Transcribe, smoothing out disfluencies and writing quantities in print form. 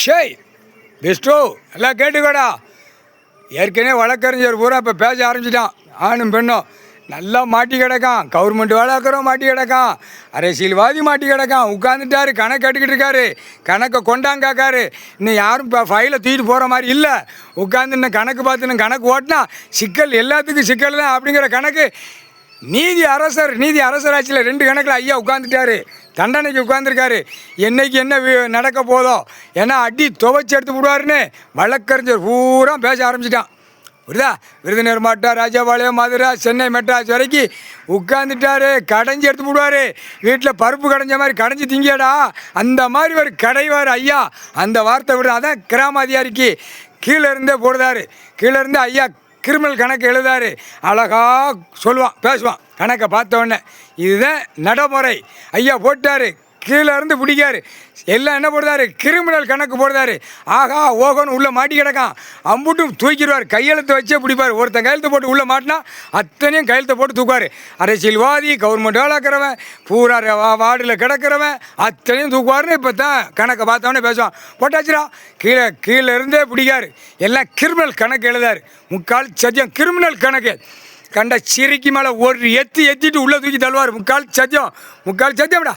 ஷேய் பெஸ்ட்டோ எல்லாம் கேட்டுக்கோடா. ஏற்கனவே வழக்கறிஞர் பூரா இப்போ பேச ஆரம்பிச்சிட்டான். ஆணும் பெண்ணும் நல்லா மாட்டி கிடக்கான். கவர்மெண்ட் வேலைக்கிறோம் மாட்டி கிடக்கான். அரசியல்வாதி மாட்டி கிடக்கான். உட்காந்துட்டாரு, கணக்கு எடுக்கிட்டு இருக்காரு. கணக்கை கொண்டாங்காக்காரு. இன்னும் யாரும் இப்போ ஃபைலை தூக்கிட்டு போகிற மாதிரி இல்லை. உட்காந்து இன்னும் கணக்கு பார்த்து இன்னும் கணக்கு ஓட்டினா சிக்கல் எல்லாத்துக்கும் சிக்கல் தான் அப்படிங்கிற கணக்கு. நீதி அரசராட்சியில் 2 கணக்கில் ஐயா உட்காந்துட்டாரு. தண்டனைக்கு உட்காந்துருக்காரு. என்னைக்கு என்ன நடக்க போதோ, ஏன்னா அடி துவைச்சி எடுத்து விடுவாருன்னு வழக்கறிஞர் பூரா பேச ஆரம்பிச்சிட்டான். புரியுதா? விருதுநகர் மாவட்டம், ராஜபாளையம், மதுரை, சென்னை, மெட்ராஸ் வரைக்கும் உட்காந்துட்டாரு. கடைஞ்சி எடுத்து விடுவார். வீட்டில் பருப்பு கடைஞ்ச மாதிரி கடைஞ்சி திங்கியாடா அந்த மாதிரி ஒரு கடைவார் ஐயா. அந்த வார்த்தை விட அதான் கிராம அதிகாரிக்கு கீழே இருந்தே போடுதாரு. கீழே இருந்து ஐயா கிரிமினல் கணக்கு எழுதாரு. அழகாக சொல்லுவான், பேசுவான். கணக்கை பார்த்த உடனே இதுதான் நடைமுறை. ஐயா போட்டார். கீழே இருந்து பிடிக்காரு. எல்லாம் என்ன போடுதாரு? கிரிமினல் கணக்கு போடுதாரு. ஆகா ஓகோன்னு உள்ளே மாட்டி கிடக்கான். அம்புட்டும் தூக்கிடுவார். கையெழுத்து வச்சே பிடிப்பார். ஒருத்தன் கையெழுத்து போட்டு உள்ளே மாட்டினா அத்தனையும் கையெழுத்தை போட்டு தூக்குவார். அரசியல்வாதி, கவர்மெண்ட் வேலைக்கிறவன், பூரா வார்டில் கிடக்கிறவன் அத்தனையும் தூக்குவார்னு இப்போ தான் கணக்கை பார்த்தவொடனே பேசுவான். போட்டாச்சுரா. கீழே இருந்தே பிடிக்காரு. எல்லாம் கிரிமினல் கணக்கு எழுதாரு. முக்கால் சத்தியம் கிரிமினல் கணக்கு. கண்ட சிரிக்கு மேலே ஒரு எத்திட்டு உள்ளே தூக்கி தள்ளுவார். முக்கால் சத்தியம்டா.